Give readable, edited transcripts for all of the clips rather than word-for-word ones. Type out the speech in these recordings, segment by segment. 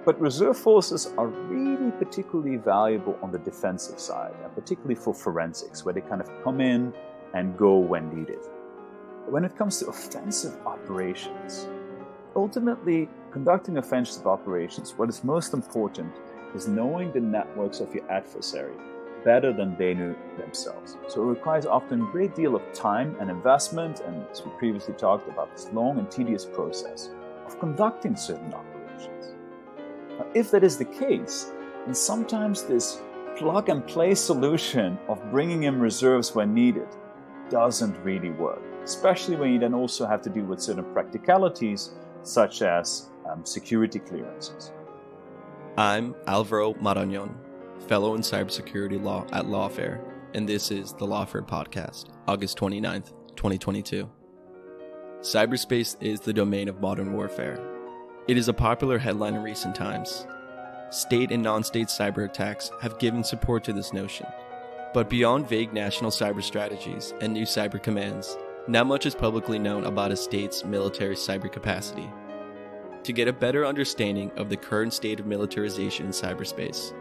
But reserve forces are really particularly valuable on the defensive side, and particularly for forensics, where they kind of come in and go when needed. When it comes to offensive operations, ultimately, conducting offensive operations, what is most important is knowing the networks of your adversary better than they know themselves. So it requires often a great deal of time and investment, and as we previously talked about, this long and tedious process of conducting certain operations. Now, if that is the case, then sometimes this plug-and-play solution of bringing in reserves when needed doesn't really work, especially when you then also have to deal with certain practicalities, such as security clearances. I'm Alvaro Marañon, fellow in cybersecurity law at Lawfare, and this is the Lawfare podcast, August 29th, 2022. Cyberspace is the domain of modern warfare. It is a popular headline in recent times. State and non-state cyber attacks have given support to this notion. But beyond vague national cyber strategies and new cyber commands, not much is publicly known about a state's military cyber capacity. To get a better understanding of the current state of militarization in cyberspace,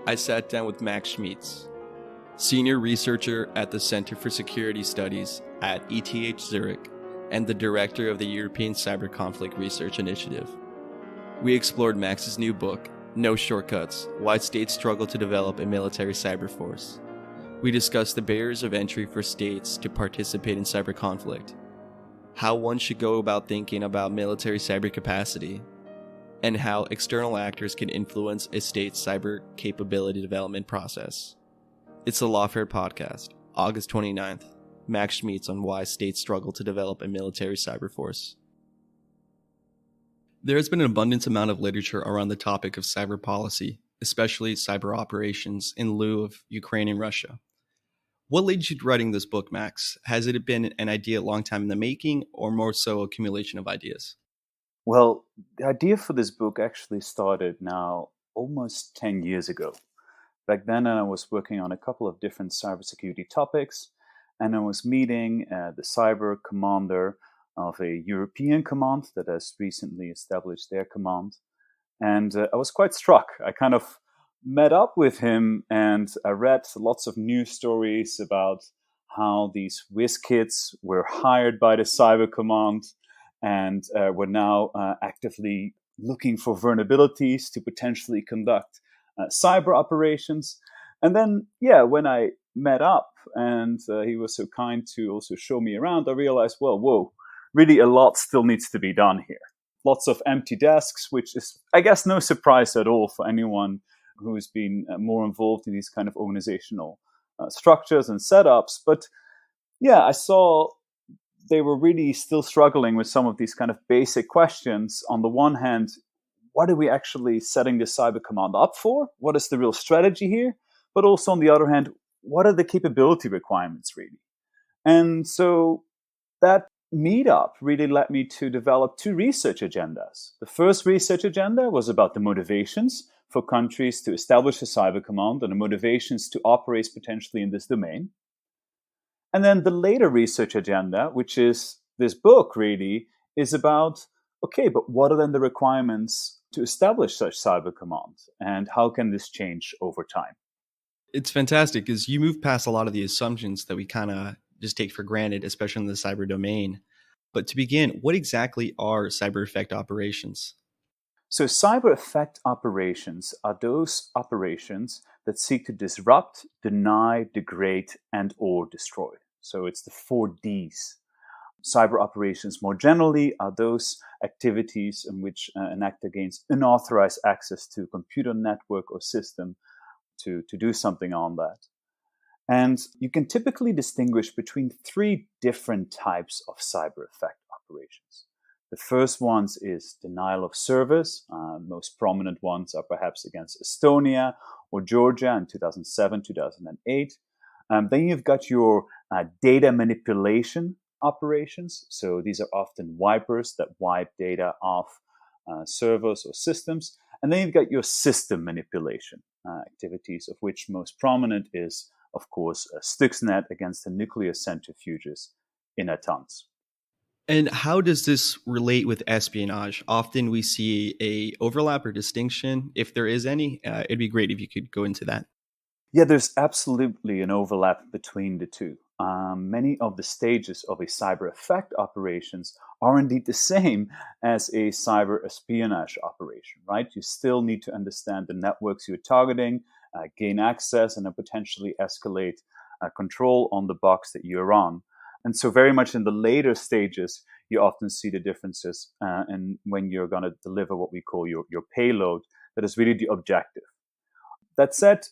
I sat down with Max Smeets, senior researcher at the Center for Security Studies at ETH Zurich and the director of the European Cyber Conflict Research Initiative. We explored Max's new book, No Shortcuts: Why States Struggle to Develop a Military Cyber Force. We discussed the barriers of entry for states to participate in cyber conflict, how one should go about thinking about military cyber capacity, and how external actors can influence a state's cyber capability development process. It's the Lawfare podcast, August 29th. Max Smeets on why states struggle to develop a military cyber force. There has been an abundant amount of literature around the topic of cyber policy, especially cyber operations, in lieu of Ukraine and Russia. What led you to writing this book, Max? Has it been an idea a long time in the making, or more so accumulation of ideas? Well, the idea for this book actually started now almost 10 years ago. Back then, I was working on a couple of different cybersecurity topics, and I was meeting the cyber commander of a European command that has recently established their command. And I was quite struck. I kind of met up with him and I read lots of news stories about how these whiz kids were hired by the cyber command and were now actively looking for vulnerabilities to potentially conduct cyber operations. And then, when I met up and he was so kind to also show me around, I realized, really a lot still needs to be done here. Lots of empty desks, which is, I guess, no surprise at all for anyone who's been more involved in these kind of organizational structures and setups. But I saw they were really still struggling with some of these kind of basic questions. On the one hand, what are we actually setting the cyber command up for? What is the real strategy here? But also on the other hand, what are the capability requirements really? And so that meetup really led me to develop two research agendas. The first research agenda was about the motivations for countries to establish a cyber command and the motivations to operate potentially in this domain. And then the later research agenda, which is this book really, is about, okay, but what are then the requirements to establish such cyber command and how can this change over time? It's fantastic because you move past a lot of the assumptions that we kind of just take for granted, especially in the cyber domain. But to begin, what exactly are cyber effect operations? So cyber effect operations are those operations that seek to disrupt, deny, degrade, and or destroy. So it's the 4 Ds. Cyber operations more generally are those activities in which an actor gains unauthorized access to a computer network or system to do something on that. And you can typically distinguish between 3 different types of cyber effect operations. The first ones is denial of service. Most prominent ones are perhaps against Estonia or Georgia in 2007, 2008. Then you've got your data manipulation operations. So these are often wipers that wipe data off servers or systems. And then you've got your system manipulation activities, of which most prominent is, of course, Stuxnet against the nuclear centrifuges in Natanz. And how does this relate with espionage? Often we see a overlap or distinction. If there is any, it'd be great if you could go into that. Yeah, there's absolutely an overlap between the two. Many of the stages of a cyber effect operations are indeed the same as a cyber espionage operation, right? You still need to understand the networks you're targeting, gain access, and then potentially escalate control on the box that you're on. And so, very much in the later stages, you often see the differences, and when you're going to deliver what we call your payload, that is really the objective. That said,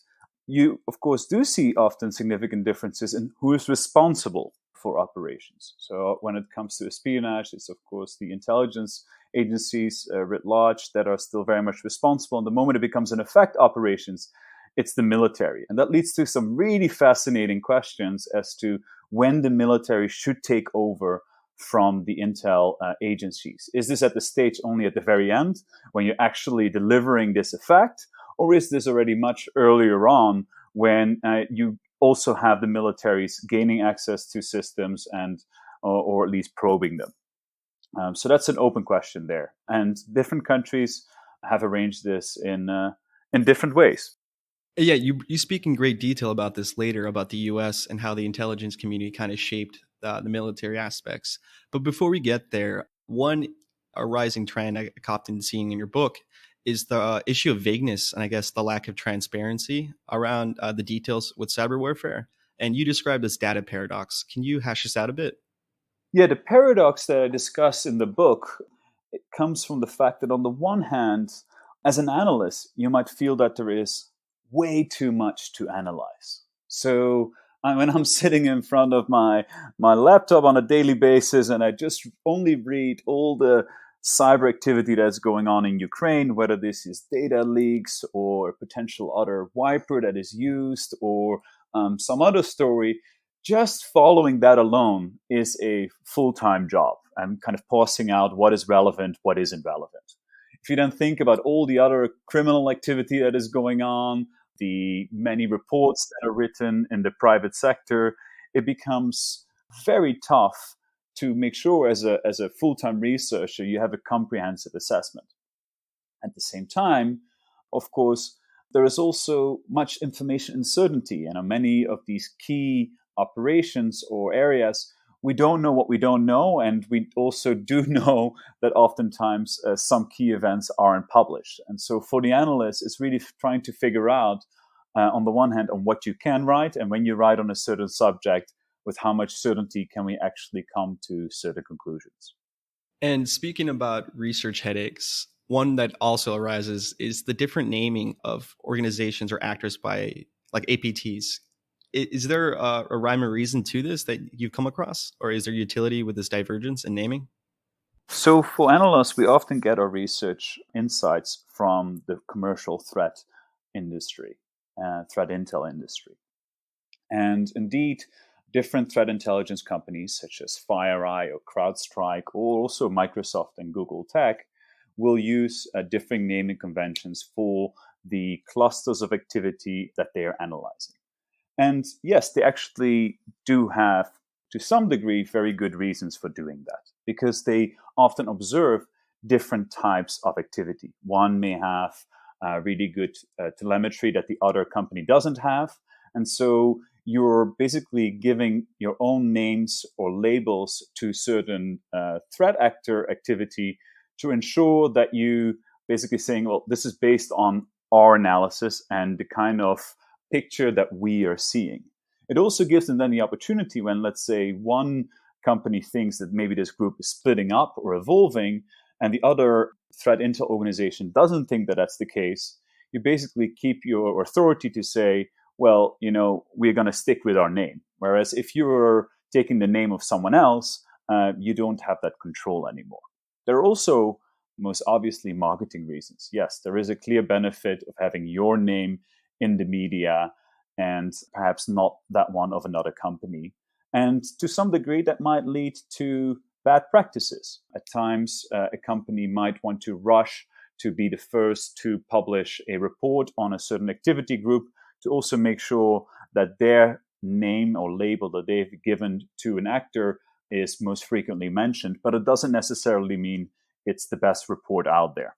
you, of course, do see often significant differences in who is responsible for operations. So when it comes to espionage, it's, of course, the intelligence agencies writ large that are still very much responsible. And the moment it becomes an effect operations, it's the military. And that leads to some really fascinating questions as to when the military should take over from the intel agencies. Is this at the stage only at the very end, when you're actually delivering this effect? Or is this already much earlier on when you also have the militaries gaining access to systems and or at least probing them? So that's an open question there. And different countries have arranged this in different ways. Yeah, you speak in great detail about this later, about the US and how the intelligence community kind of shaped the military aspects. But before we get there, one a rising trend I copped in seeing in your book is the issue of vagueness and I guess the lack of transparency around the details with cyber warfare. And you described this data paradox. Can you hash this out a bit? Yeah, the paradox that I discuss in the book, it comes from the fact that on the one hand, as an analyst, you might feel that there is way too much to analyze. So when I'm sitting in front of my laptop on a daily basis and I just only read all the cyber activity that's going on in Ukraine, whether this is data leaks or potential other wiper that is used or some other story, just following that alone is a full-time job and kind of parsing out what is relevant, what isn't relevant. If you then think about all the other criminal activity that is going on, the many reports that are written in the private sector, it becomes very tough to make sure as a full-time researcher you have a comprehensive assessment. At the same time, of course, there is also much information uncertainty. And on many of these key operations or areas, we don't know what we don't know. And we also do know that oftentimes some key events aren't published. And so for the analyst, it's really trying to figure out, on the one hand, on what you can write. And when you write on a certain subject, with how much certainty can we actually come to certain conclusions. And speaking about research headaches, one that also arises is the different naming of organizations or actors by like APTs. Is there a rhyme or reason to this that you've come across? Or is there utility with this divergence in naming? So for analysts, we often get our research insights from the commercial threat industry, threat intel industry. And indeed, different threat intelligence companies such as FireEye or CrowdStrike, or also Microsoft and Google Tech, will use differing naming conventions for the clusters of activity that they are analyzing. And yes, they actually do have, to some degree, very good reasons for doing that, because they often observe different types of activity. One may have really good telemetry that the other company doesn't have. And so you're basically giving your own names or labels to certain threat actor activity to ensure that you basically saying, well, this is based on our analysis and the kind of picture that we are seeing. It also gives them then the opportunity when, let's say, one company thinks that maybe this group is splitting up or evolving, and the other threat intel organization doesn't think that that's the case, you basically keep your authority to say, well, we're going to stick with our name. Whereas if you're taking the name of someone else, you don't have that control anymore. There are also, most obviously, marketing reasons. Yes, there is a clear benefit of having your name in the media and perhaps not that one of another company. And to some degree, that might lead to bad practices. At times, a company might want to rush to be the first to publish a report on a certain activity group to also make sure that their name or label that they've given to an actor is most frequently mentioned, but it doesn't necessarily mean it's the best report out there.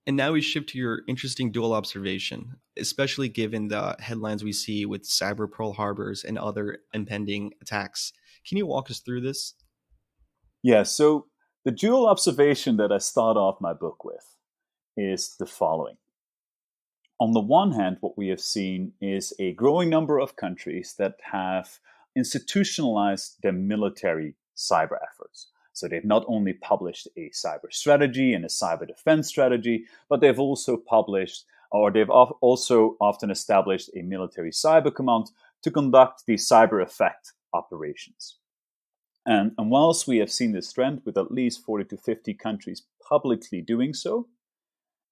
And now we shift to your interesting dual observation, especially given the headlines we see with cyber Pearl Harbors and other impending attacks. Can you walk us through this? Yeah, so the dual observation that I start off my book with is the following. On the one hand, what we have seen is a growing number of countries that have institutionalized their military cyber efforts. So they've not only published a cyber strategy and a cyber defense strategy, but they've also published, or they've also often established a military cyber command to conduct the cyber effect operations. And whilst we have seen this trend with at least 40 to 50 countries publicly doing so,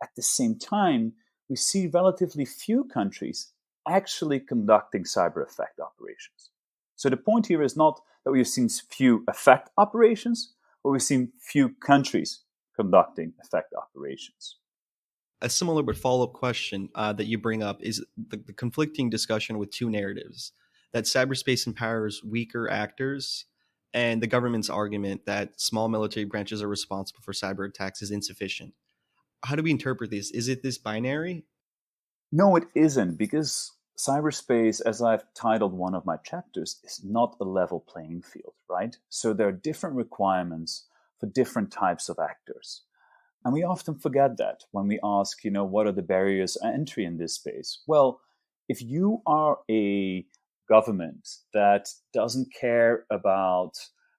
at the same time, we see relatively few countries actually conducting cyber effect operations. So the point here is not that we've seen few effect operations, but we've seen few countries conducting effect operations. A similar but follow-up question that you bring up is the conflicting discussion with two narratives, that cyberspace empowers weaker actors and the government's argument that small military branches are responsible for cyber attacks is insufficient. How do we interpret this? Is it this binary? No, it isn't, because cyberspace, as I've titled one of my chapters, is not a level playing field, right? So there are different requirements for different types of actors. And we often forget that when we ask, what are the barriers to entry in this space? Well, if you are a government that doesn't care about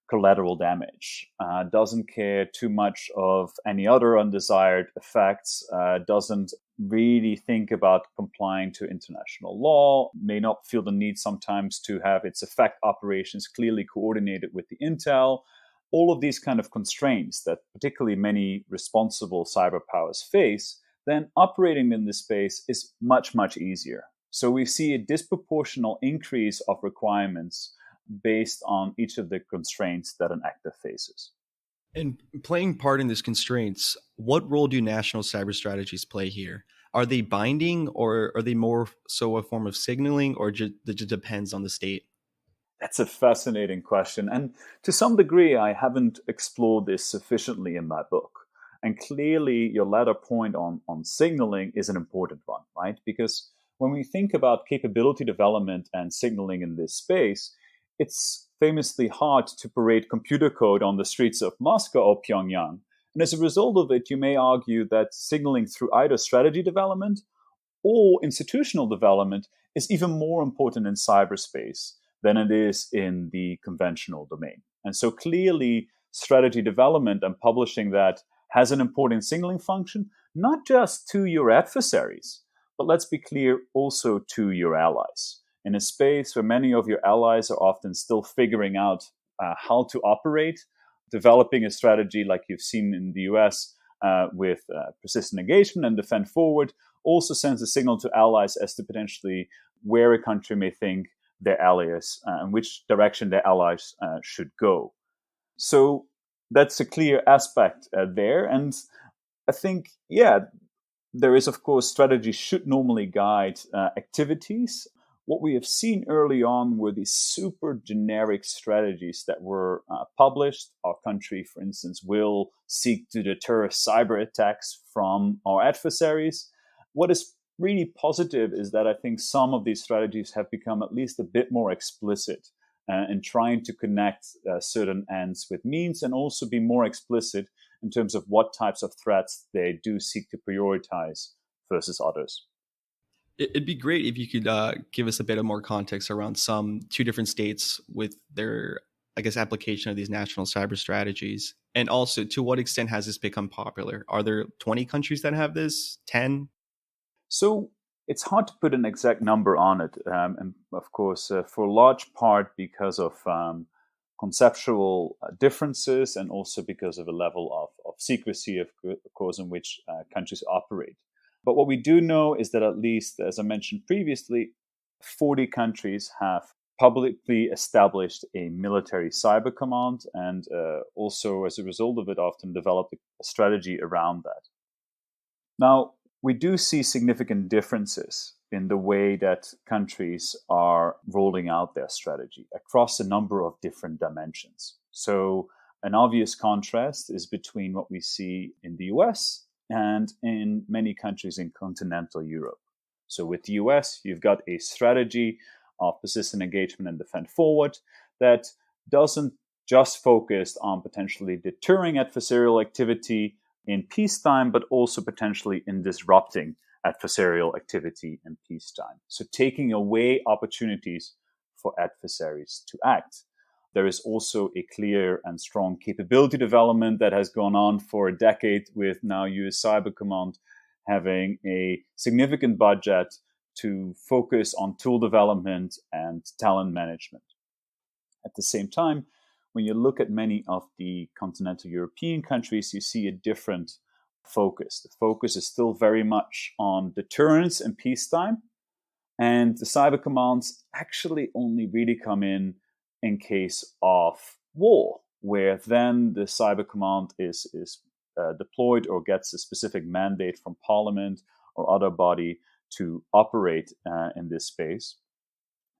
collateral damage, doesn't care too much of any other undesired effects, doesn't really think about complying to international law, may not feel the need sometimes to have its effect operations clearly coordinated with the intel, all of these kind of constraints that particularly many responsible cyber powers face, then operating in this space is much, much easier. So we see a disproportional increase of requirements based on each of the constraints that an actor faces. And playing part in these constraints, what role do national cyber strategies play here? Are they binding, or are they more so a form of signaling, or it just depends on the state? That's a fascinating question. And to some degree, I haven't explored this sufficiently in my book. And clearly, your latter point on signaling is an important one, right? Because when we think about capability development and signaling in this space, it's famously hard to parade computer code on the streets of Moscow or Pyongyang. And as a result of it, you may argue that signaling through either strategy development or institutional development is even more important in cyberspace than it is in the conventional domain. And so clearly, strategy development and publishing that has an important signaling function, not just to your adversaries, but let's be clear, also to your allies. In a space where many of your allies are often still figuring out how to operate, developing a strategy like you've seen in the US with persistent engagement and defend forward also sends a signal to allies as to potentially where a country may think their allies and which direction their allies should go. So that's a clear aspect there. And I think, there is, of course, strategy should normally guide activities. What we have seen early on were these super generic strategies that were published. Our country, for instance, will seek to deter cyber attacks from our adversaries. What is really positive is that I think some of these strategies have become at least a bit more explicit in trying to connect certain ends with means, and also be more explicit in terms of what types of threats they do seek to prioritize versus others. It'd be great if you could give us a bit of more context around two different states with their, application of these national cyber strategies. And also, to what extent has this become popular? Are there 20 countries that have this? 10? So it's hard to put an exact number on it. And of course, for a large part because of conceptual differences, and also because of a level of secrecy, of course, in which countries operate. But what we do know is that at least, as I mentioned previously, 40 countries have publicly established a military cyber command, and also as a result of it often developed a strategy around that. Now, we do see significant differences in the way that countries are rolling out their strategy across a number of different dimensions. So an obvious contrast is between what we see in the US and in many countries in continental Europe. So with the US, you've got a strategy of persistent engagement and defend forward that doesn't just focus on potentially deterring adversarial activity in peacetime, but also potentially in disrupting adversarial activity in peacetime. So taking away opportunities for adversaries to act. There is also a clear and strong capability development that has gone on for a decade, with now US Cyber Command having a significant budget to focus on tool development and talent management. At the same time, when you look at many of the continental European countries, you see a different focus. The focus is still very much on deterrence and peacetime, and the cyber commands actually only really come in case of war, where then the cyber command is deployed or gets a specific mandate from parliament or other body to operate in this space.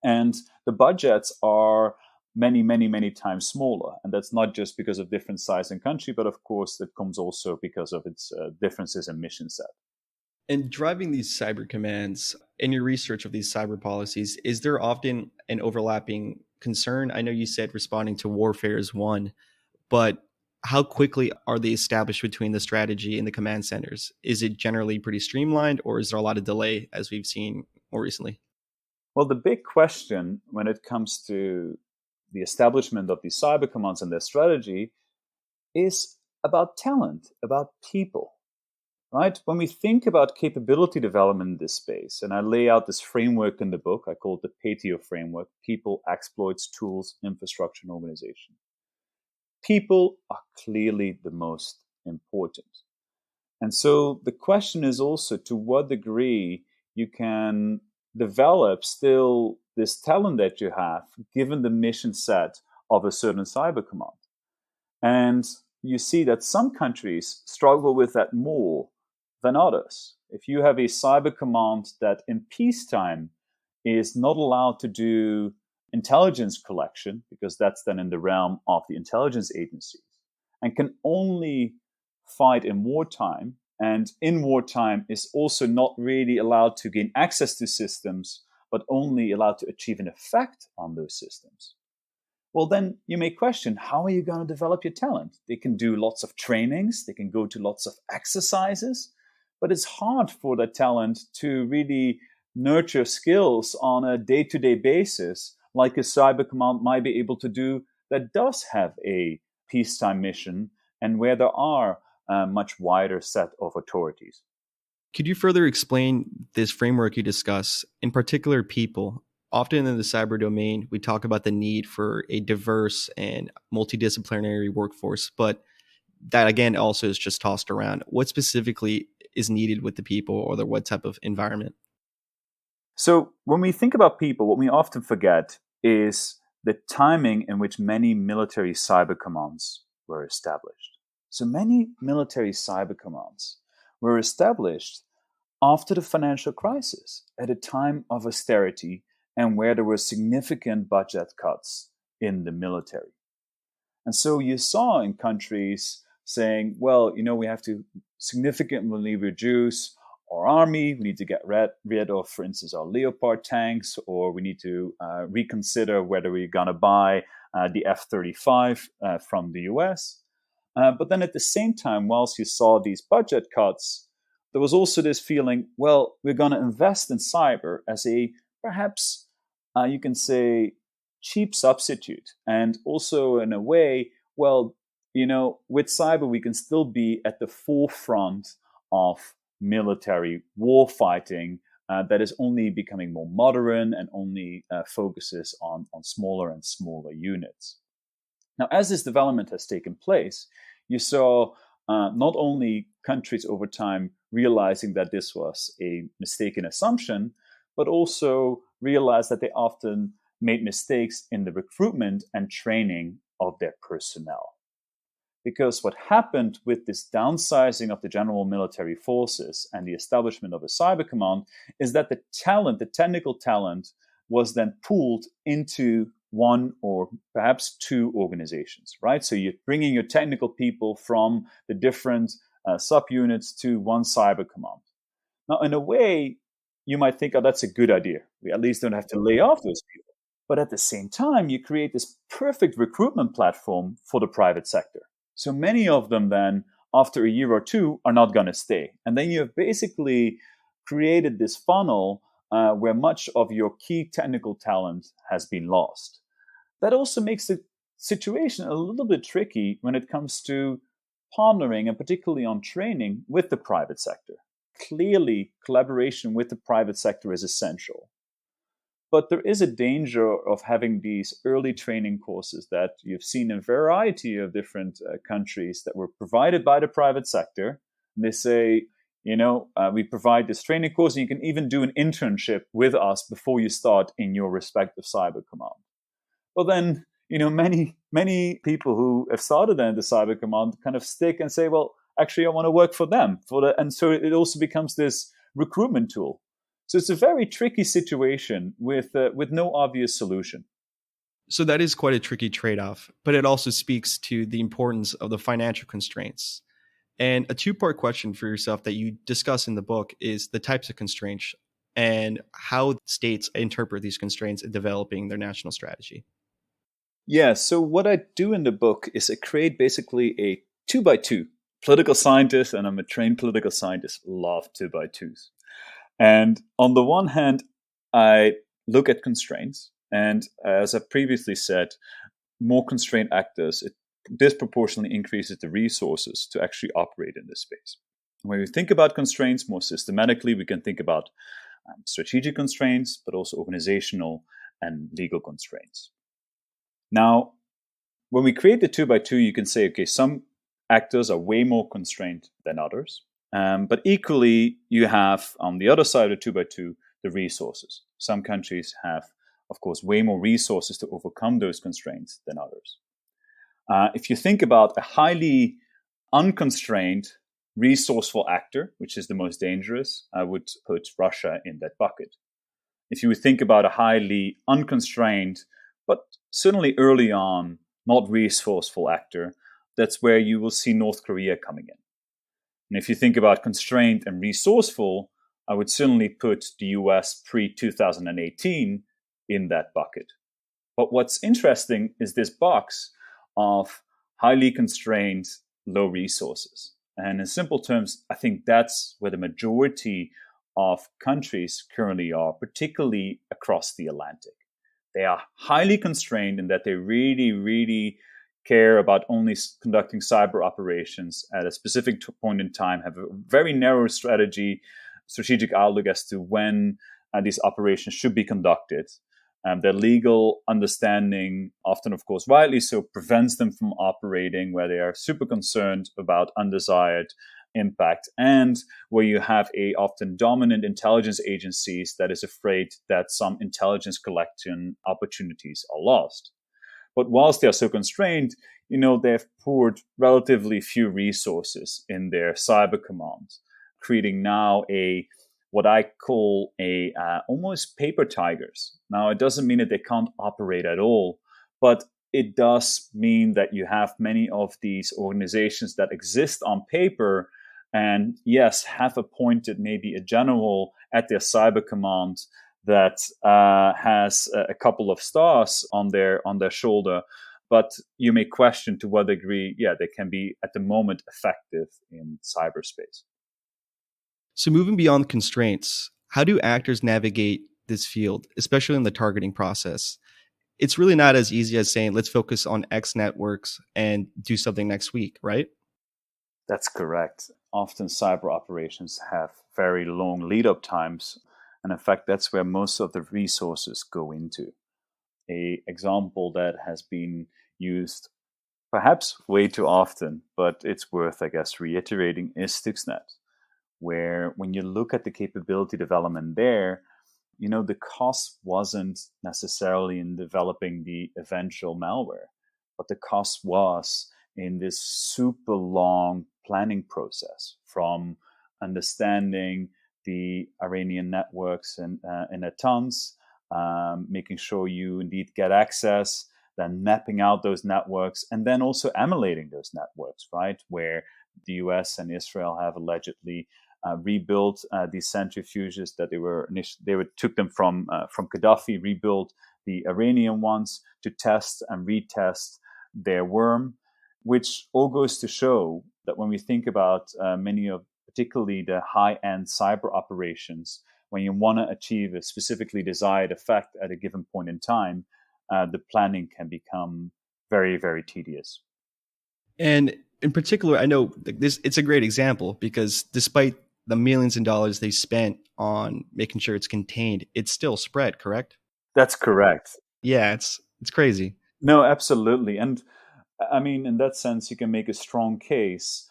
And the budgets are many times smaller. And that's not just because of different size and country, but of course, that comes also because of its differences in mission set. And driving these cyber commands, in your research of these cyber policies, is there often an overlapping concern? I know you said responding to warfare is one, but how quickly are they established between the strategy and the command centers? Is it generally pretty streamlined, or is there a lot of delay, as we've seen more recently? Well, the big question when it comes to the establishment of these cyber commands and their strategy is about talent, about people, right? When we think about capability development in this space, and I lay out this framework in the book, I call it the PATIO framework: people, exploits, tools, infrastructure, and organization. People are clearly the most important. And so the question is also to what degree you can develop still this talent that you have, given the mission set of a certain cyber command. And you see that some countries struggle with that more than others. If you have a cyber command that in peacetime is not allowed to do intelligence collection, because that's then in the realm of the intelligence agencies, and can only fight in wartime, and in wartime is also not really allowed to gain access to systems, but only allowed to achieve an effect on those systems, well, then you may question, how are you going to develop your talent? They can do lots of trainings, they can go to lots of exercises, but it's hard for that talent to really nurture skills on a day-to-day basis, like a cyber command might be able to do that does have a peacetime mission and where there are a much wider set of authorities. Could you further explain this framework you discuss, in particular people? Often in the cyber domain, we talk about the need for a diverse and multidisciplinary workforce, but that again also is just tossed around. What specifically is needed with the people, or what type of environment? So when we think about people, what we often forget is the timing in which many military cyber commands were established. So many military cyber commands were established after the financial crisis, at a time of austerity and where there were significant budget cuts in the military. And so you saw in countries saying, well, we have to significantly reduce our army. We need to get rid of, for instance, our Leopard tanks, or we need to reconsider whether we're going to buy the F-35 from the US. But then at the same time, whilst you saw these budget cuts, there was also this feeling, well, we're going to invest in cyber as a perhaps, you can say, cheap substitute. And also in a way, well, with cyber, we can still be at the forefront of military war fighting that is only becoming more modern and only focuses on smaller and smaller units. Now, as this development has taken place, you saw not only countries over time realizing that this was a mistaken assumption, but also realized that they often made mistakes in the recruitment and training of their personnel. Because what happened with this downsizing of the general military forces and the establishment of a cyber command is that the talent, the technical talent, was then pooled into one or perhaps two organizations, right? So you're bringing your technical people from the different subunits to one cyber command. Now, in a way, you might think, oh, that's a good idea. We at least don't have to lay off those people. But at the same time, you create this perfect recruitment platform for the private sector. So many of them then, after a year or two, are not going to stay. And then you have basically created this funnel where much of your key technical talent has been lost. That also makes the situation a little bit tricky when it comes to partnering, and particularly on training, with the private sector. Clearly, collaboration with the private sector is essential. But there is a danger of having these early training courses that you've seen in a variety of different countries that were provided by the private sector. And they say, we provide this training course, and you can even do an internship with us before you start in your respective cyber command. Well, then, many people who have started in the cyber command kind of stick and say, well, actually, I want to work for them. And so it also becomes this recruitment tool. So it's a very tricky situation with no obvious solution. So that is quite a tricky trade-off, but it also speaks to the importance of the financial constraints. And a two-part question for yourself that you discuss in the book is the types of constraints and how states interpret these constraints in developing their national strategy. Yeah, so what I do in the book is I create basically a 2x2. Political scientists, and I'm a trained political scientist, love 2x2s. And on the one hand, I look at constraints. And as I previously said, more constrained actors, it disproportionately increases the resources to actually operate in this space. When we think about constraints more systematically, we can think about strategic constraints, but also organizational and legal constraints. Now, when we create the 2x2, you can say, okay, some actors are way more constrained than others. But equally, you have on the other side of 2x2, the resources. Some countries have, of course, way more resources to overcome those constraints than others. If you think about a highly unconstrained, resourceful actor, which is the most dangerous, I would put Russia in that bucket. If you would think about a highly unconstrained, but certainly early on, not resourceful actor, that's where you will see North Korea coming in. And if you think about constrained and resourceful, I would certainly put the US pre-2018 in that bucket. But what's interesting is this box of highly constrained, low resources. And in simple terms, I think that's where the majority of countries currently are, particularly across the Atlantic. They are highly constrained in that they really, really care about only conducting cyber operations at a specific point in time, have a very narrow strategic outlook as to when these operations should be conducted. Their legal understanding, often, of course, widely so, prevents them from operating where they are super concerned about undesired impact, and where you have a often dominant intelligence agencies that is afraid that some intelligence collection opportunities are lost. But whilst they are so constrained, they've poured relatively few resources in their cyber commands, creating now what I call almost paper tigers. Now, it doesn't mean that they can't operate at all, but it does mean that you have many of these organizations that exist on paper and, yes, have appointed maybe a general at their cyber command that has a couple of stars on their shoulder. But you may question to what degree, they can be at the moment effective in cyberspace. So moving beyond constraints, how do actors navigate this field, especially in the targeting process? It's really not as easy as saying, let's focus on X networks and do something next week, right? That's correct. Often cyber operations have very long lead-up times. And in fact, that's where most of the resources go into. An example that has been used perhaps way too often, but it's worth, I guess, reiterating, is Stuxnet, where when you look at the capability development there, the cost wasn't necessarily in developing the eventual malware, but the cost was in this super long planning process, from understanding the Iranian networks in Natanz, making sure you indeed get access, then mapping out those networks, and then also emulating those networks, right? Where the US and Israel have allegedly rebuilt these centrifuges that they took them from Gaddafi, rebuilt the Iranian ones to test and retest their worm, which all goes to show that when we think about many of particularly the high-end cyber operations, when you want to achieve a specifically desired effect at a given point in time, the planning can become very, very tedious. And in particular, I know it's a great example because despite the millions of dollars they spent on making sure it's contained, it's still spread, correct? That's correct. Yeah, it's crazy. No, absolutely. And I mean, in that sense, you can make a strong case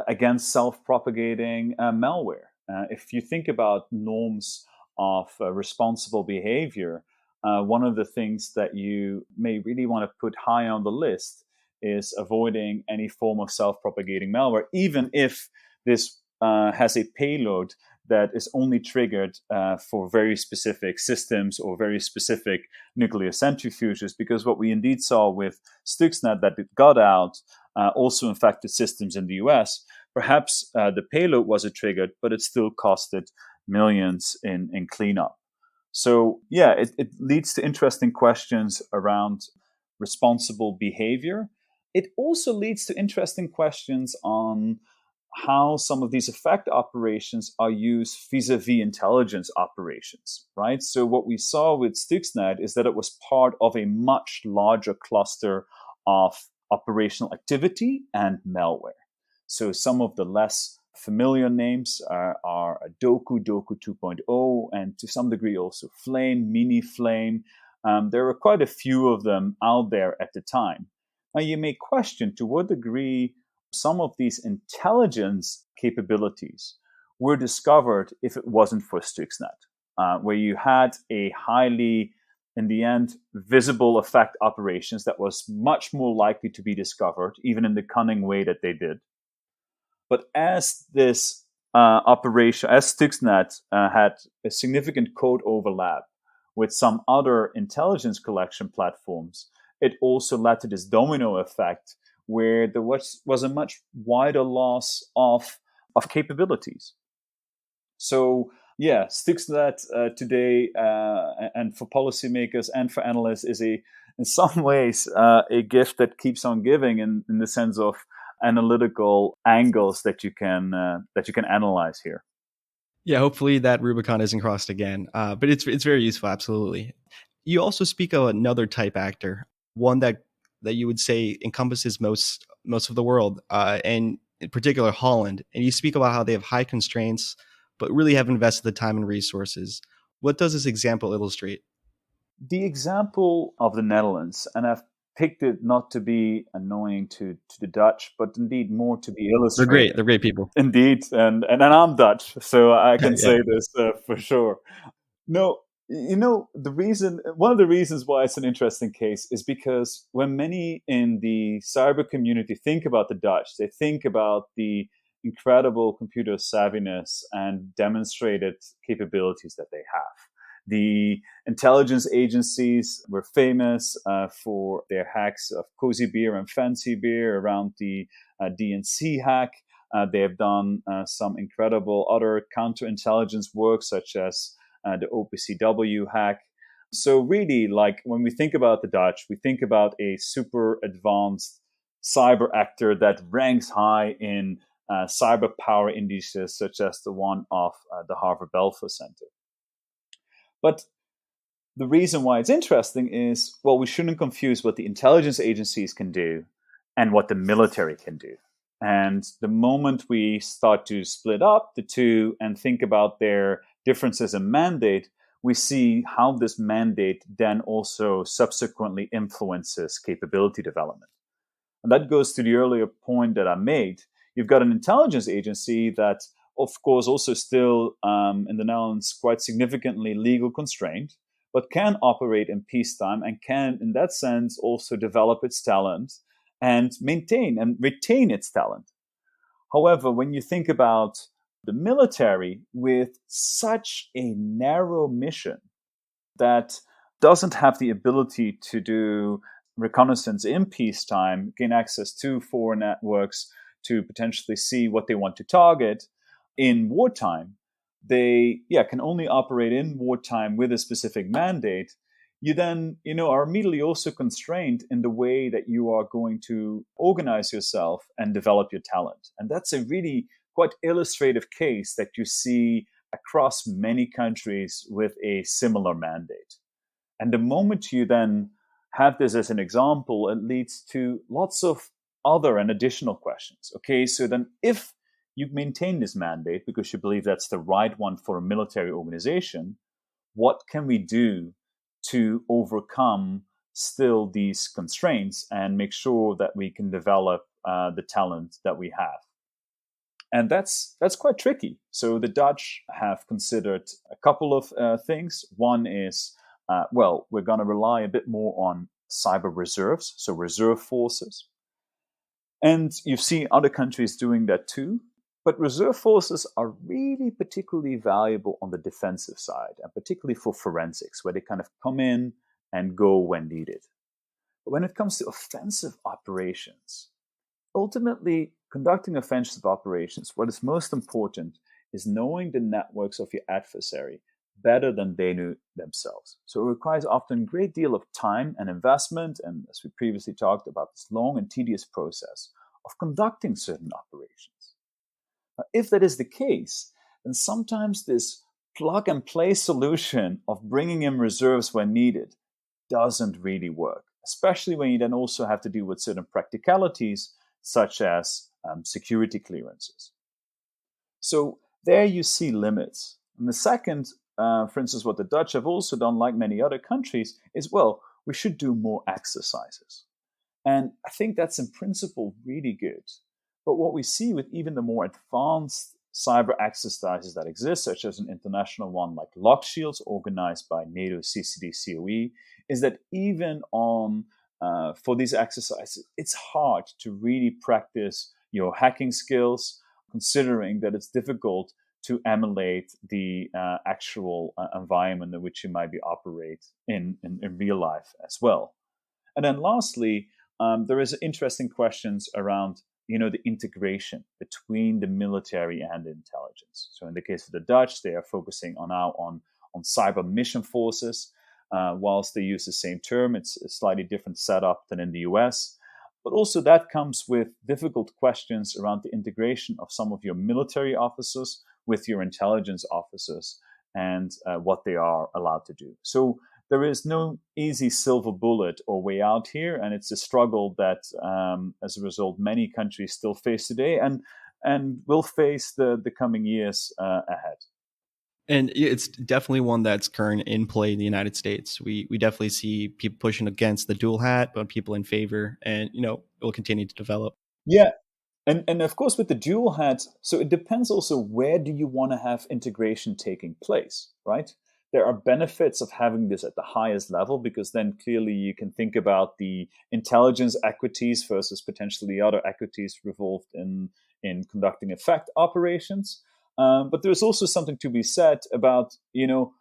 against self-propagating malware. If you think about norms of responsible behavior, one of the things that you may really want to put high on the list is avoiding any form of self-propagating malware, even if this has a payload that is only triggered for very specific systems or very specific nuclear centrifuges, because what we indeed saw with Stuxnet, that it got out, also infected systems in the US. Perhaps the payload wasn't triggered, but it still costed millions in cleanup. So yeah, it leads to interesting questions around responsible behavior. It also leads to interesting questions on how some of these effect operations are used vis-a-vis intelligence operations, right? So what we saw with Stuxnet is that it was part of a much larger cluster of operational activity and malware. So some of the less familiar names are Doku 2.0, and to some degree also Flame, Mini Flame. There were quite a few of them out there at the time. Now you may question to what degree some of these intelligence capabilities were discovered if it wasn't for Stuxnet, where you had a highly, in the end, visible effect operations that was much more likely to be discovered, even in the cunning way that they did. But as this operation, as Stuxnet had a significant code overlap with some other intelligence collection platforms, it also led to this domino effect where there was a much wider loss of capabilities. So yeah, Stuxnet today and for policymakers and for analysts is in some ways a gift that keeps on giving in the sense of analytical angles that you can analyze here. Yeah, hopefully that Rubicon isn't crossed again. But it's very useful, absolutely. You also speak of another type actor, one that you would say encompasses most of the world, and in particular Holland. And you speak about how they have high constraints, but really have invested the time and resources. What does this example illustrate? The example of the Netherlands, and I've picked it not to be annoying to the Dutch, but indeed more to be illustrated. They're great people. Indeed, and I'm Dutch, so I can Yeah. say this for sure. No, one of the reasons why it's an interesting case is because when many in the cyber community think about the Dutch, they think about the incredible computer savviness and demonstrated capabilities that they have. The intelligence agencies were famous for their hacks of Cozy Beer and Fancy Beer around the DNC hack. They have done some incredible other counterintelligence work, such as the OPCW hack. So really, like when we think about the Dutch, we think about a super advanced cyber actor that ranks high in cyber power indices, such as the one of the Harvard Belfer Center. But the reason why it's interesting is, well, we shouldn't confuse what the intelligence agencies can do and what the military can do. And the moment we start to split up the two and think about their differences in mandate, we see how this mandate then also subsequently influences capability development. And that goes to the earlier point that I made. You've got an intelligence agency that, of course, also still in the Netherlands quite significantly legal constrained, but can operate in peacetime and can, in that sense, also develop its talent and maintain and retain its talent. However, when you think about the military with such a narrow mission that doesn't have the ability to do reconnaissance in peacetime, gain access to foreign networks to potentially see what they want to target in wartime, they can only operate in wartime with a specific mandate. You then are immediately also constrained in the way that you are going to organize yourself and develop your talent. And that's a really quite illustrative case that you see across many countries with a similar mandate. And the moment you then have this as an example, it leads to lots of other and additional questions. Okay, so then if you maintain this mandate because you believe that's the right one for a military organization, what can we do to overcome still these constraints and make sure that we can develop the talent that we have? And that's quite tricky. So the Dutch have considered a couple of things. One is, we're going to rely a bit more on cyber reserves, so reserve forces. And you've seen other countries doing that too. But reserve forces are really particularly valuable on the defensive side, and particularly for forensics, where they kind of come in and go when needed. But when it comes to offensive operations, ultimately, conducting offensive operations, what is most important is knowing the networks of your adversary better than they knew themselves. So it requires often a great deal of time and investment, and as we previously talked about, this long and tedious process of conducting certain operations. Now, if that is the case, then sometimes this plug and play solution of bringing in reserves when needed doesn't really work, especially when you then also have to deal with certain practicalities such as security clearances. So there you see limits. And the second, for instance, what the Dutch have also done, like many other countries, is, we should do more exercises. And I think that's in principle really good. But what we see with even the more advanced cyber exercises that exist, such as an international one like Lock Shields, organized by NATO CCD-COE, is that even for these exercises, it's hard to really practice your hacking skills, considering that it's difficult to emulate the actual environment in which you might be operate in real life as well. And then lastly, there is interesting questions around the integration between the military and intelligence. So in the case of the Dutch, they are focusing now on cyber mission forces. Whilst they use the same term, it's a slightly different setup than in the US. But also that comes with difficult questions around the integration of some of your military officers with your intelligence officers and what they are allowed to do. So there is no easy silver bullet or way out here, and it's a struggle that, as a result, many countries still face today and will face the coming years ahead. And it's definitely one that's current in play in the United States. We definitely see people pushing against the dual hat, but people in favor, and it will continue to develop. Yeah. And of course, with the dual hat, so it depends also where do you want to have integration taking place, right? There are benefits of having this at the highest level, because then clearly you can think about the intelligence equities versus potentially other equities revolved in conducting effect operations. But there's also something to be said about,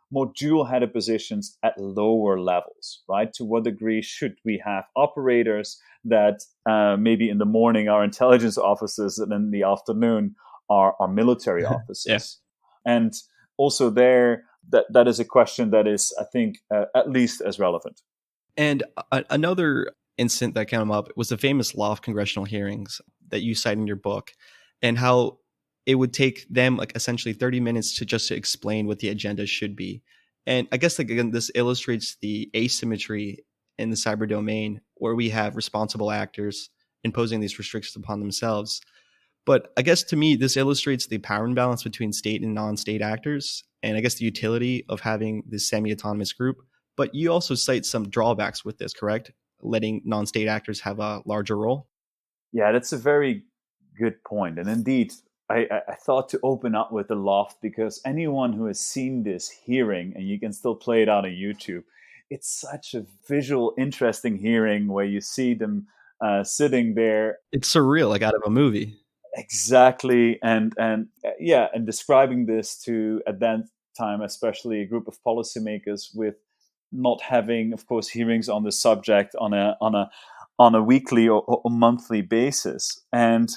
more dual-headed positions at lower levels, right? To what degree should we have operators that maybe in the morning are intelligence officers and in the afternoon are military officers? Yeah. And also there, that is a question that is, I think, at least as relevant. And another incident that came up was the famous Lawfare congressional hearings that you cite in your book, and how it would take them essentially 30 minutes to explain what the agenda should be. And I guess again, this illustrates the asymmetry in the cyber domain, where we have responsible actors imposing these restrictions upon themselves. But I guess to me, this illustrates the power imbalance between state and non-state actors, and I guess the utility of having this semi-autonomous group. But you also cite some drawbacks with this, correct? Letting non-state actors have a larger role? Yeah, that's a very good point. And indeed, I thought to open up with the Loft, because anyone who has seen this hearing, and you can still play it out on YouTube, it's such a visual, interesting hearing where you see them sitting there. It's surreal, like out of a movie. Exactly. And describing this to, at that time, especially a group of policymakers with not having, of course, hearings on the subject on a weekly or monthly basis. And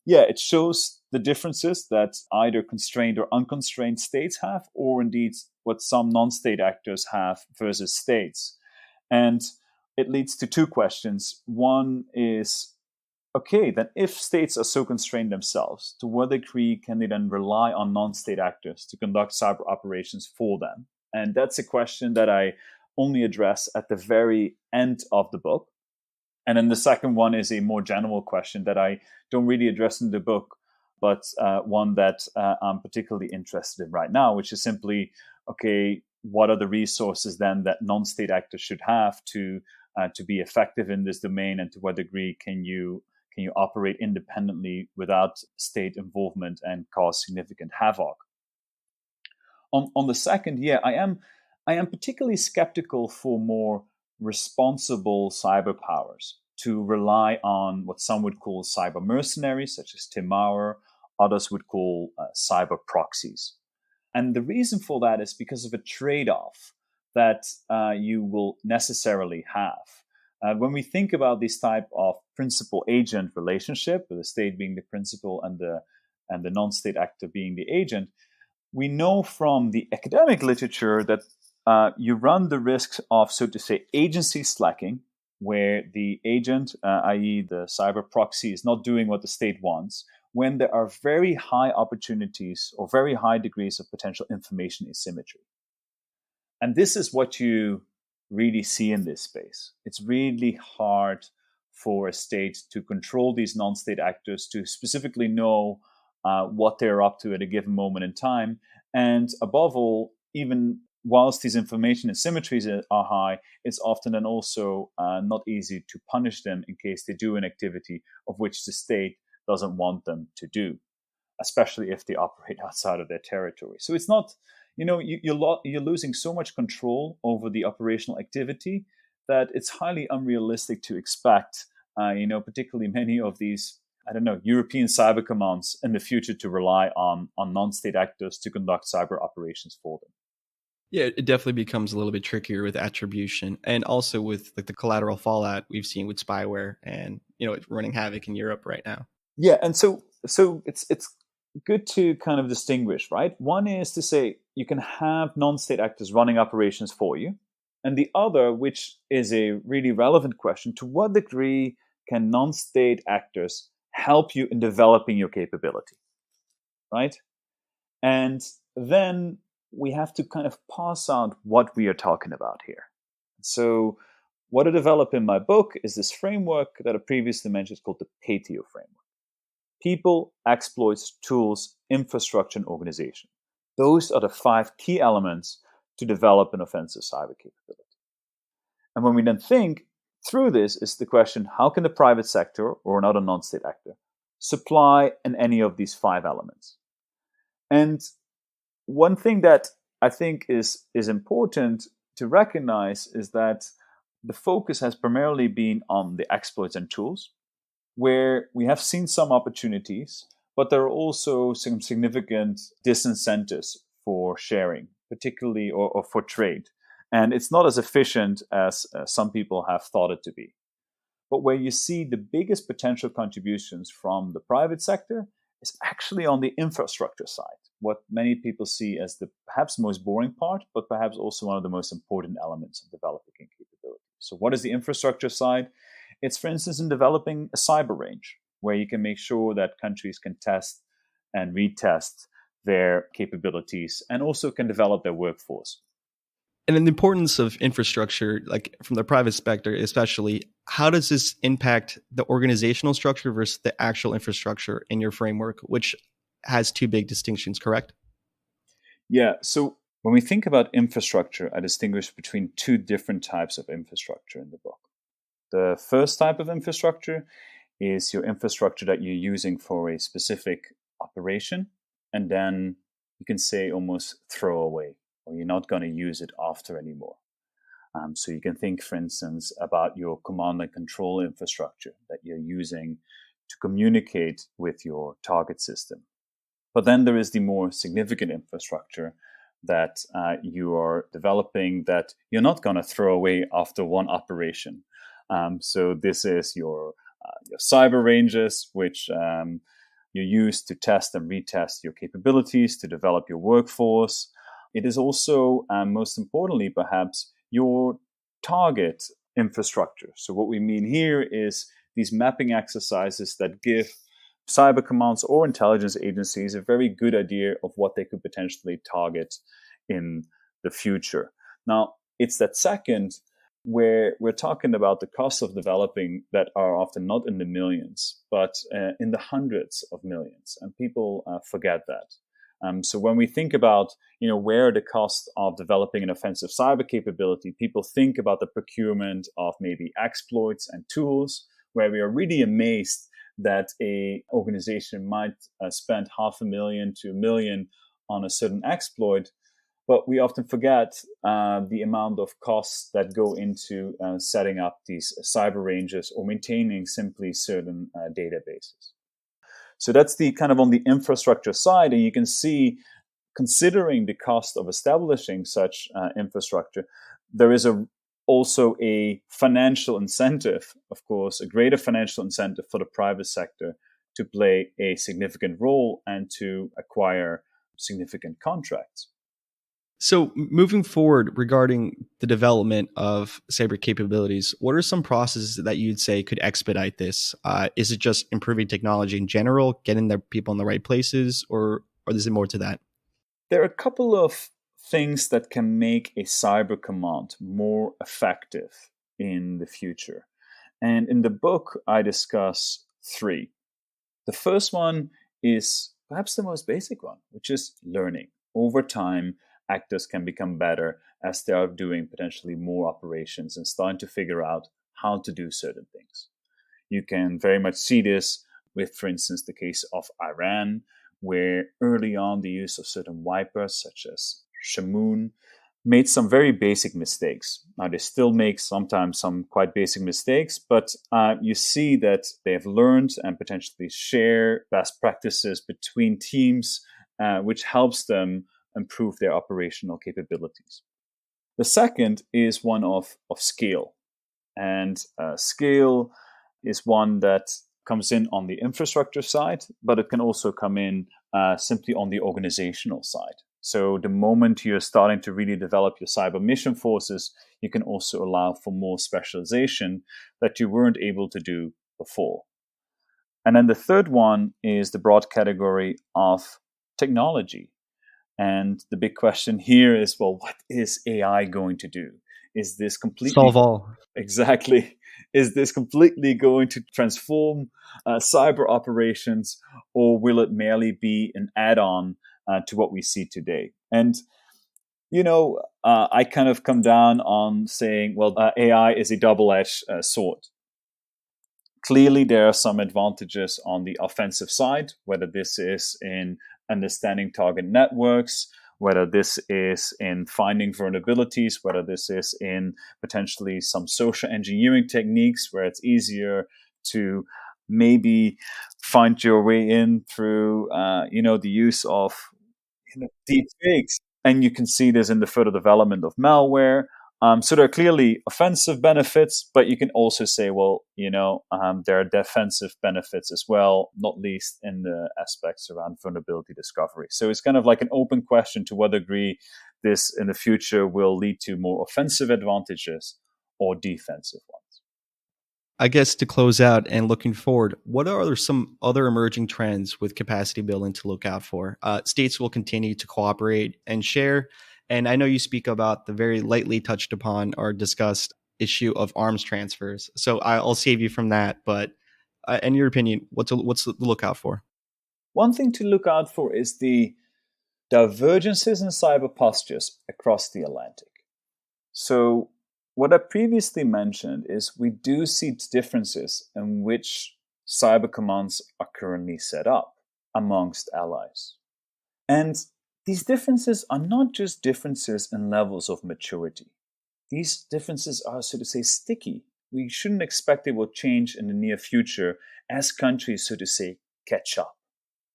yeah, it shows the differences that either constrained or unconstrained states have, or indeed what some non-state actors have versus states. And it leads to two questions. One is, okay, then if states are so constrained themselves, to what degree can they then rely on non-state actors to conduct cyber operations for them? And that's a question that I only address at the very end of the book. And then the second one is a more general question that I don't really address in the book, but one that I'm particularly interested in right now, which is simply, okay, what are the resources then that non-state actors should have to be effective in this domain, and to what degree can you operate independently without state involvement and cause significant havoc? On the second, yeah, I am particularly skeptical for more responsible cyber powers to rely on what some would call cyber mercenaries, such as Tim Maurer, others would call cyber proxies. And the reason for that is because of a trade-off that you will necessarily have. When we think about this type of principal-agent relationship, with the state being the principal and the non-state actor being the agent, we know from the academic literature that you run the risk of, so to say, agency slacking, where the agent, i.e. the cyber proxy, is not doing what the state wants, when there are very high opportunities or very high degrees of potential information asymmetry. And this is what you really see in this space. It's really hard for a state to control these non-state actors, to specifically know what they're up to at a given moment in time. And above all, even whilst these information asymmetries are high, it's often then also not easy to punish them in case they do an activity of which the state doesn't want them to do, especially if they operate outside of their territory. So it's not, you're losing so much control over the operational activity that it's highly unrealistic to expect, particularly many of these, European cyber commands in the future to rely on non-state actors to conduct cyber operations for them. Yeah, it definitely becomes a little bit trickier with attribution, and also with like the collateral fallout we've seen with spyware and it's running havoc in Europe right now. Yeah, and so it's good to kind of distinguish, right? One is to say you can have non-state actors running operations for you, and the other, which is a really relevant question, to what degree can non-state actors help you in developing your capability, right? And then we have to kind of parse out what we are talking about here. So what I develop in my book is this framework that I previously mentioned called the PATIO framework. People, exploits, tools, infrastructure, and organization. Those are the 5 key elements to develop an offensive cyber capability. And when we then think through this, is the question, how can the private sector or another non-state actor supply in any of these 5 elements? And one thing that I think is important to recognize is that the focus has primarily been on the exploits and tools, where we have seen some opportunities, but there are also some significant disincentives for sharing, particularly or for trade. And it's not as efficient as some people have thought it to be. But where you see the biggest potential contributions from the private sector is actually on the infrastructure side, what many people see as the perhaps most boring part, but perhaps also one of the most important elements of developing capability. So what is the infrastructure side? It's, for instance, in developing a cyber range, where you can make sure that countries can test and retest their capabilities and also can develop their workforce. And then the importance of infrastructure, like from the private sector especially, how does this impact the organizational structure versus the actual infrastructure in your framework, which has 2 big distinctions, correct? Yeah, so when we think about infrastructure, I distinguish between 2 different types of infrastructure in the book. The first type of infrastructure is your infrastructure that you're using for a specific operation, and then you can say almost throw away, or you're not going to use it after anymore. So you can think, for instance, about your command and control infrastructure that you're using to communicate with your target system. But then there is the more significant infrastructure that you are developing that you're not going to throw away after one operation. So this is your cyber ranges, which you use to test and retest your capabilities, to develop your workforce. It is also, most importantly, perhaps, your target infrastructure. So what we mean here is these mapping exercises that give cyber commands or intelligence agencies a very good idea of what they could potentially target in the future. Now, it's that second where we're talking about the costs of developing that are often not in the millions, but in the hundreds of millions. And people forget that. So when we think about, where the cost of developing an offensive cyber capability, people think about the procurement of maybe exploits and tools, where we are really amazed that a organization might spend $500,000 to $1 million on a certain exploit. But we often forget the amount of costs that go into setting up these cyber ranges or maintaining simply certain databases. So that's the kind of on the infrastructure side. And you can see, considering the cost of establishing such infrastructure, there is also a financial incentive, of course, a greater financial incentive for the private sector to play a significant role and to acquire significant contracts. So moving forward regarding the development of cyber capabilities, what are some processes that you'd say could expedite this? Is it just improving technology in general, getting the people in the right places, or is it more to that? There are a couple of things that can make a cyber command more effective in the future. And in the book, I discuss three. The first one is perhaps the most basic one, which is learning. Over time, actors can become better as they are doing potentially more operations and starting to figure out how to do certain things. You can very much see this with, for instance, the case of Iran, where early on the use of certain wipers, such as Shamoon, made some very basic mistakes. Now, they still make sometimes some quite basic mistakes, but you see that they have learned and potentially share best practices between teams, which helps them improve their operational capabilities. The second is one of scale. And scale is one that comes in on the infrastructure side, but it can also come in simply on the organizational side. So the moment you're starting to really develop your cyber mission forces, you can also allow for more specialization that you weren't able to do before. And then the third one is the broad category of technology. And the big question here is, well, what is AI going to do? Is this completely solve all? Exactly. Is this completely going to transform cyber operations, or will it merely be an add-on to what we see today? And, I kind of come down on saying, well, AI is a double-edged sword. Clearly, there are some advantages on the offensive side, whether this is in understanding target networks, whether this is in finding vulnerabilities, whether this is in potentially some social engineering techniques where it's easier to maybe find your way in through, the use of deep fakes. And you can see this in the further development of malware. So there are clearly offensive benefits, but you can also say, well, there are defensive benefits as well, not least in the aspects around vulnerability discovery. So it's kind of like an open question to what degree this in the future will lead to more offensive advantages or defensive ones. I guess to close out and looking forward, what are some other emerging trends with capacity building to look out for? States will continue to cooperate and share. And I know you speak about the very lightly touched upon or discussed issue of arms transfers. So I'll save you from that. But in your opinion, what's to look out for? One thing to look out for is the divergences in cyber postures across the Atlantic. So what I previously mentioned is we do see differences in which cyber commands are currently set up amongst allies. And these differences are not just differences in levels of maturity. these differences are, so to say, sticky. We shouldn't expect they will change in the near future as countries, so to say, catch up.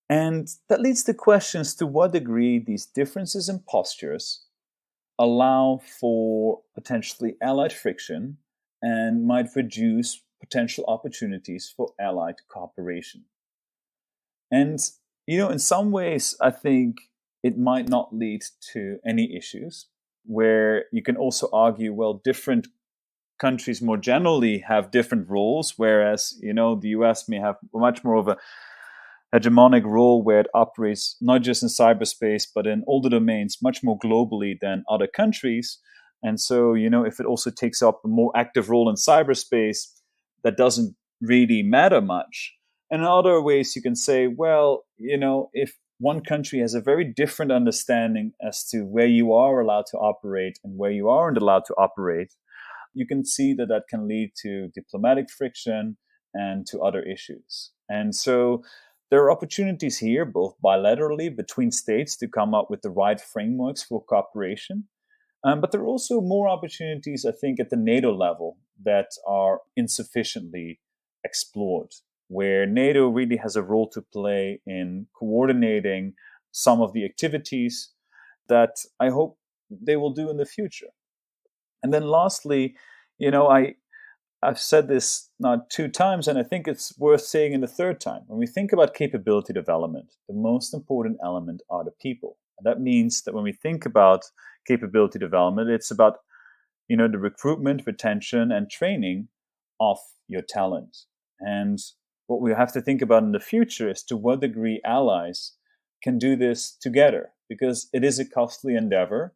And that leads to questions to what degree these differences in postures allow for potentially allied friction and might reduce potential opportunities for allied cooperation. And, in some ways, I think it might not lead to any issues, where you can also argue, well, different countries more generally have different roles, whereas, the US may have much more of a hegemonic role where it operates not just in cyberspace, but in all the domains much more globally than other countries. And so, if it also takes up a more active role in cyberspace, that doesn't really matter much. And in other ways, you can say, well, if one country has a very different understanding as to where you are allowed to operate and where you aren't allowed to operate, you can see that that can lead to diplomatic friction and to other issues. And so there are opportunities here, both bilaterally between states, to come up with the right frameworks for cooperation. But there are also more opportunities, I think, at the NATO level that are insufficiently explored, where NATO really has a role to play in coordinating some of the activities that I hope they will do in the future. And then lastly, I've said this now 2 times, and I think it's worth saying in the 3rd time. When we think about capability development, the most important element are the people. And that means that when we think about capability development, it's about, the recruitment, retention, and training of your talent. And what we have to think about in the future is to what degree allies can do this together, because it is a costly endeavor.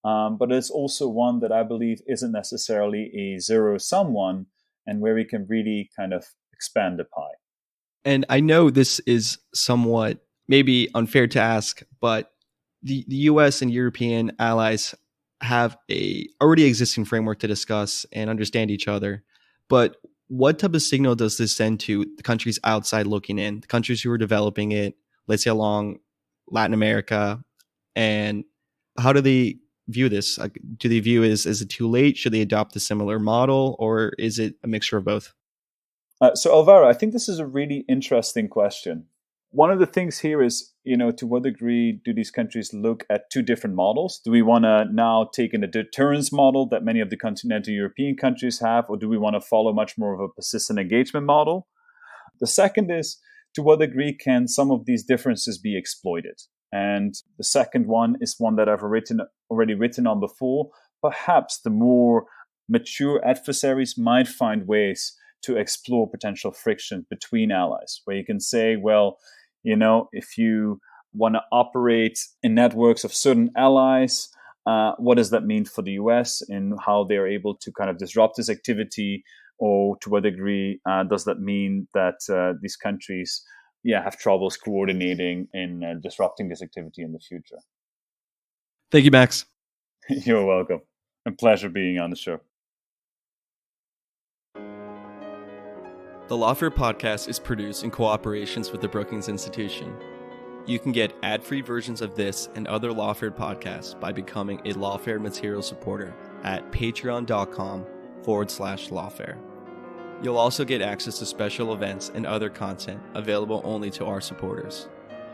But it's also one that I believe isn't necessarily a zero-sum one, and where we can really kind of expand the pie. And I know this is somewhat maybe unfair to ask, but the US and European allies have a already existing framework to discuss and understand each other. But what type of signal does this send to the countries outside looking in, the countries who are developing it, let's say along Latin America? And how do they view this? Do they view it is it too late? Should they adopt a similar model, or is it a mixture of both? So Alvaro, I think this is a really interesting question. One of the things here is, to what degree do these countries look at 2 different models? Do we want to now take in a deterrence model that many of the continental European countries have, or do we want to follow much more of a persistent engagement model? The second is, to what degree can some of these differences be exploited? And the second one is one that I've already written on before. Perhaps the more mature adversaries might find ways to explore potential friction between allies, where you can say, well, if you want to operate in networks of certain allies, what does that mean for the US in how they're able to kind of disrupt this activity? Or to what degree does that mean that these countries have troubles coordinating in disrupting this activity in the future? Thank you, Max. You're welcome. A pleasure being on the show. The Lawfare podcast is produced in cooperations with the Brookings Institution. You can get ad-free versions of this and other Lawfare podcasts by becoming a Lawfare material supporter at patreon.com/Lawfare. You'll also get access to special events and other content available only to our supporters.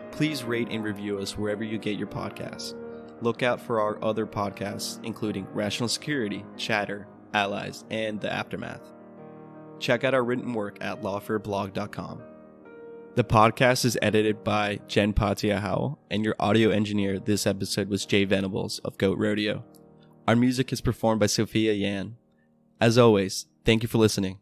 Please rate and review us wherever you get your podcasts. Look out for our other podcasts, including Rational Security, Chatter, Allies, and The Aftermath. Check out our written work at lawfareblog.com. The podcast is edited by Jen Patiahau, and your audio engineer this episode was Jay Venables of Goat Rodeo. Our music is performed by Sophia Yan. As always, thank you for listening.